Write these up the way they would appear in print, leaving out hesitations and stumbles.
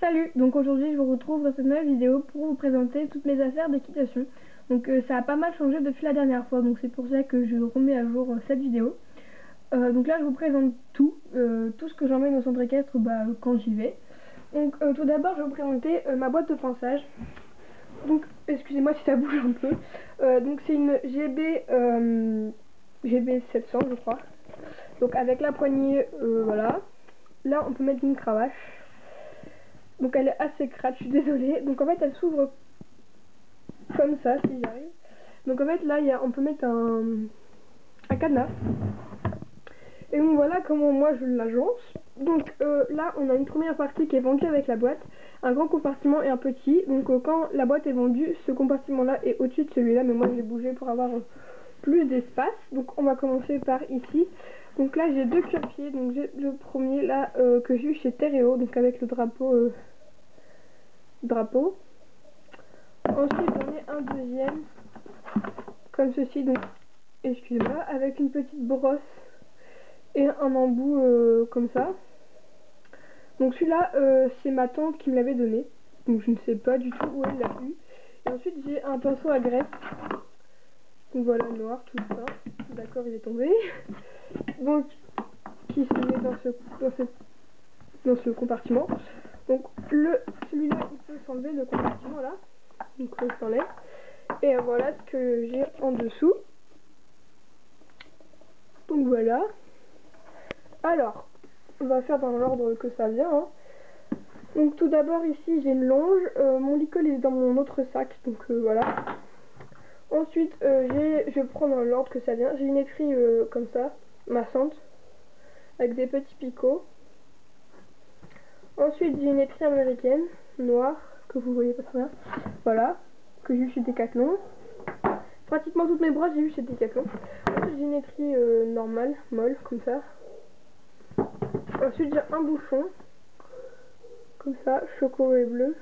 Salut, donc aujourd'hui je vous retrouve dans cette nouvelle vidéo pour vous présenter toutes mes affaires d'équitation. Donc ça a pas mal changé depuis la dernière fois, donc c'est pour ça que je remets à jour cette vidéo. Donc là je vous présente tout ce que j'emmène au centre équestre quand j'y vais. Donc tout d'abord je vais vous présenter ma boîte de pinçage. Donc excusez-moi si ça bouge un peu. Donc c'est une GB 700 je crois. Donc avec la poignée, voilà. Là on peut mettre une cravache. Donc elle est assez crade, je suis désolée. Donc en fait elle s'ouvre comme ça si j'y arrive. Donc en fait là on peut mettre un cadenas. Et donc voilà comment moi je l'agence. Donc là on a une première partie qui est vendue avec la boîte, un grand compartiment et un petit. Donc quand la boîte est vendue, ce compartiment là est au-dessus de celui-là, mais moi je l'ai bougé pour avoir plus d'espace. Donc on va commencer par ici. Donc là j'ai deux cuir-pieds. Donc j'ai le premier là que j'ai eu chez Terreo, donc avec le drapeau. Ensuite j'en ai un deuxième comme ceci, donc excusez-moi, avec une petite brosse et un embout comme ça. Donc celui-là c'est ma tante qui me l'avait donné, donc je ne sais pas du tout où elle l'a eu. Et ensuite j'ai un pinceau à graisse, donc voilà, noir tout ça, d'accord, il est tombé. Donc qui se met dans ce compartiment. Donc celui-là il peut s'enlever, le compartiment là, donc je s'enlève. Et voilà ce que j'ai en dessous. Donc voilà. Alors, on va faire dans l'ordre que ça vient. Hein. Donc tout d'abord ici j'ai une longe. Mon licol est dans mon autre sac. Donc voilà. Ensuite je prends dans l'ordre que ça vient. J'ai une étrie comme ça, massante, avec des petits picots. Ensuite j'ai une étrie américaine, noire, que vous voyez pas très bien. Voilà, que j'ai eu chez Decathlon. Pratiquement toutes mes brosses j'ai eu chez Decathlon. Ensuite j'ai une étrie normale, molle, comme ça. Ensuite j'ai un bouchon, comme ça, choco et bleu.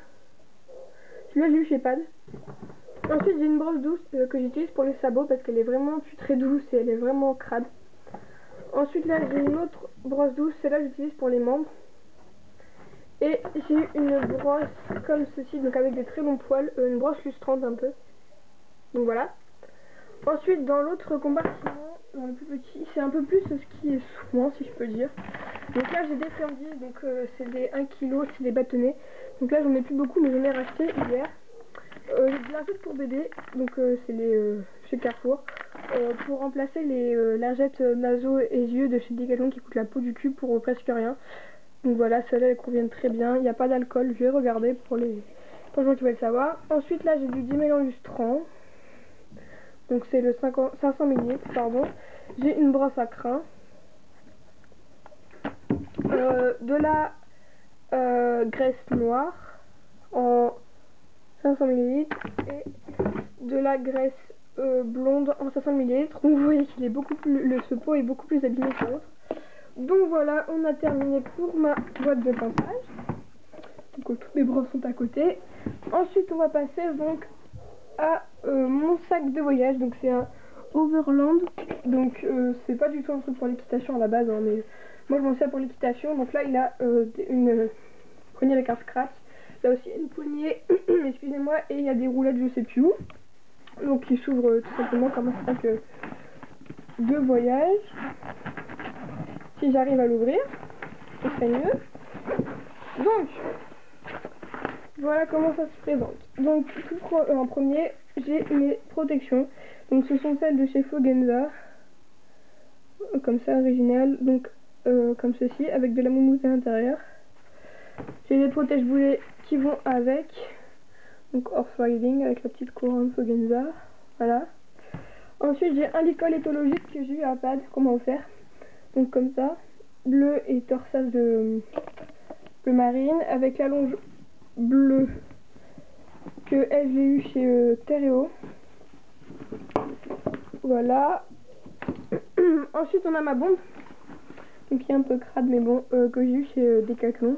Celui-là j'ai eu chez Pad. Ensuite j'ai une brosse douce que j'utilise pour les sabots parce qu'elle est vraiment plus très douce et elle est vraiment crade. Ensuite là j'ai une autre brosse douce, celle-là j'utilise pour les membres. Et j'ai une brosse comme ceci, donc avec des très longs poils, une brosse lustrante un peu. Donc voilà. Ensuite dans l'autre compartiment, dans le plus petit, c'est un peu plus ce qui est souvent si je peux dire. Donc là j'ai des friandises, donc c'est des 1 kg, c'est des bâtonnets. Donc là j'en ai plus beaucoup mais j'en ai racheté hier. J'ai de lingettes pour bébé, donc c'est les chez Carrefour. Pour remplacer les lingettes naso et yeux de chez Decathlon qui coûtent la peau du cul pour presque rien. Donc voilà, celles-là elles conviennent très bien, il n'y a pas d'alcool, je vais regarder pour les gens qui veulent savoir. Ensuite là j'ai du dimélan lustrant. Donc c'est le 500 ml, pardon. J'ai une brosse à crin. De la graisse noire en 500 ml et de la graisse blonde en 500 ml. Donc vous voyez qu'il est beaucoup plus, ce pot est beaucoup plus abîmé que l'autre. Donc voilà, on a terminé pour ma boîte de pinçage. Donc toutes mes brosses sont à côté. Ensuite on va passer donc à mon sac de voyage. Donc c'est un Overland. Donc c'est pas du tout un truc pour l'équitation à la base, hein, mais moi je m'en sers pour l'équitation. Donc là il a une poignée avec un scratch. Là aussi une poignée, excusez-moi, et il y a des roulettes je sais plus où. Donc il s'ouvre tout simplement comme un sac de voyage. Si j'arrive à l'ouvrir, ce serait mieux. Donc voilà comment ça se présente. Donc en premier j'ai mes protections. Donc ce sont celles de chez Fogenza, comme ça original, donc comme ceci, avec de la moumoute à l'intérieur. J'ai les protège-boulets qui vont avec, donc Horse Riding avec la petite couronne Fogenza, voilà. Ensuite j'ai un licol éthologique que j'ai eu à Pad, qu'on m'a offert, donc comme ça, bleu et torsade de bleu marine, avec la longe bleue que elle j'ai eu chez Terreo. Voilà. Ensuite on a ma bombe, donc qui est un peu crade mais bon, que j'ai eu chez Decathlon.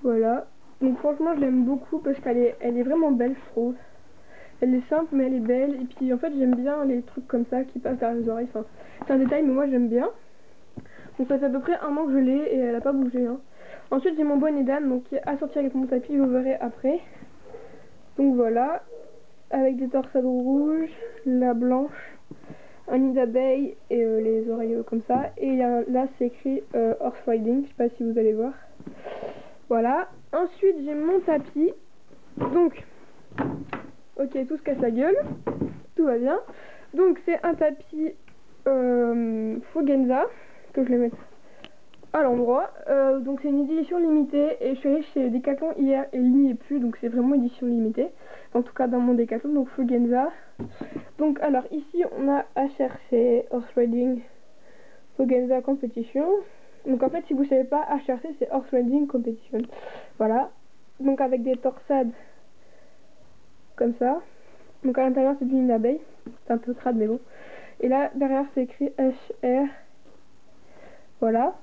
Voilà. Donc franchement je l'aime beaucoup parce qu'elle est vraiment belle je trouve. Elle est simple mais elle est belle. Et puis en fait j'aime bien les trucs comme ça qui passent derrière les oreilles. Enfin, c'est un détail mais moi j'aime bien. Donc ça fait à peu près un an que je l'ai et elle a pas bougé. Hein. Ensuite j'ai mon bonnet d'âne donc qui est assorti avec mon tapis, vous verrez après. Donc voilà, avec des torsades rouges, la blanche, un nid d'abeille et les oreilles comme ça. Et là c'est écrit horse riding, je sais pas si vous allez voir. Voilà, ensuite j'ai mon tapis. Donc, ok, tout se casse la gueule, tout va bien. Donc c'est un tapis Fugenza, que je vais mettre à l'endroit. Donc c'est une édition limitée et je suis allée chez Decathlon hier et il n'y est plus, donc c'est vraiment édition limitée. En tout cas dans mon Decathlon, donc Fugenza. Donc alors ici on a à chercher Horse Riding Fugenza Competition. Donc en fait si vous savez pas, HRC c'est Horse Riding Competition. Voilà. Donc avec des torsades comme ça. Donc à l'intérieur c'est une abeille. C'est un peu crade mais bon. Et là derrière c'est écrit HR. Voilà.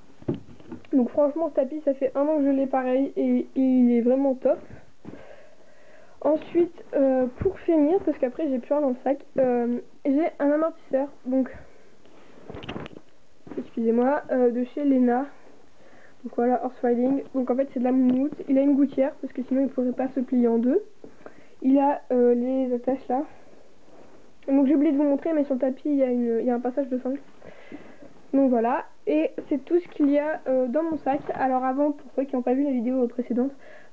Donc franchement ce tapis ça fait un an que je l'ai pareil et il est vraiment top. Ensuite pour finir, parce qu'après j'ai plus rien dans le sac, j'ai un amortisseur, donc excusez-moi, de chez Lena. Donc voilà, horse riding. Donc en fait c'est de la moumoute. Il a une gouttière parce que sinon il ne pourrait pas se plier en deux. Il a les attaches là. Donc j'ai oublié de vous montrer, mais sur le tapis il y a un passage de sangle. Donc voilà, et c'est tout ce qu'il y a dans mon sac. Alors avant, pour ceux qui n'ont pas vu la vidéo précédente,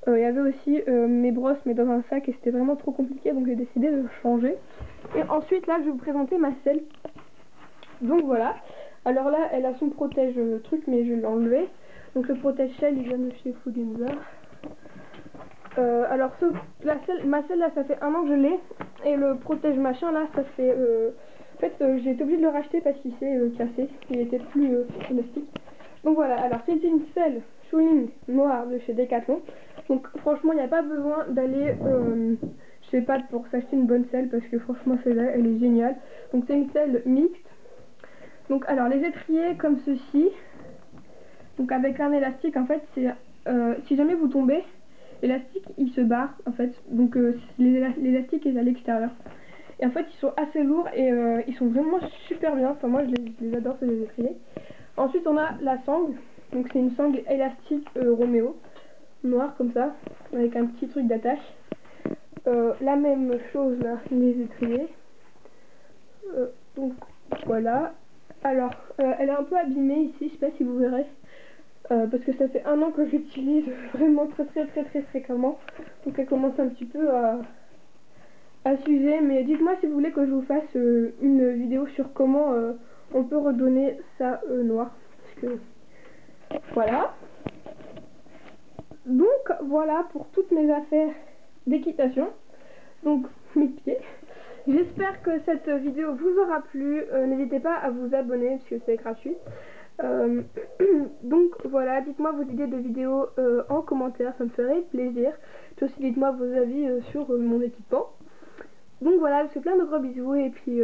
il y avait aussi mes brosses mais dans un sac et c'était vraiment trop compliqué, donc j'ai décidé de changer. Et ensuite là je vais vous présenter ma selle. Donc voilà, alors là elle a son protège truc mais je vais l'enlever. Donc le protège selle il vient de chez Fugenza. Alors ma selle là ça fait un an que je l'ai, et le protège machin là ça fait en fait j'ai été obligée de le racheter parce qu'il s'est cassé, il était plus élastique. Donc voilà, alors c'est une selle Shuling noire de chez Decathlon. Donc franchement il n'y a pas besoin d'aller je sais pas pour s'acheter une bonne selle parce que franchement celle-là elle est géniale. Donc c'est une selle mixte. Donc alors les étriers comme ceci, donc avec un élastique en fait c'est si jamais vous tombez, l'élastique il se barre en fait, donc l'élastique est à l'extérieur. Et en fait ils sont assez lourds et ils sont vraiment super bien, enfin moi je les adore ces étriers. Ensuite on a la sangle, donc c'est une sangle élastique Romeo, noire comme ça, avec un petit truc d'attache. La même chose là, les étriers. Donc voilà. Alors elle est un peu abîmée ici, je sais pas si vous verrez. Parce que ça fait un an que j'utilise vraiment très fréquemment, donc elle commence un petit peu à s'user. Mais dites-moi si vous voulez que je vous fasse une vidéo sur comment on peut redonner ça noir, parce que voilà. Donc voilà pour toutes mes affaires d'équitation, donc mes pieds. J'espère que cette vidéo vous aura plu. N'hésitez pas à vous abonner parce que c'est gratuit. Donc voilà, dites-moi vos idées de vidéos en commentaire, ça me ferait plaisir. Puis aussi dites-moi vos avis sur mon équipement. Donc voilà, je vous fais plein de gros bisous et puis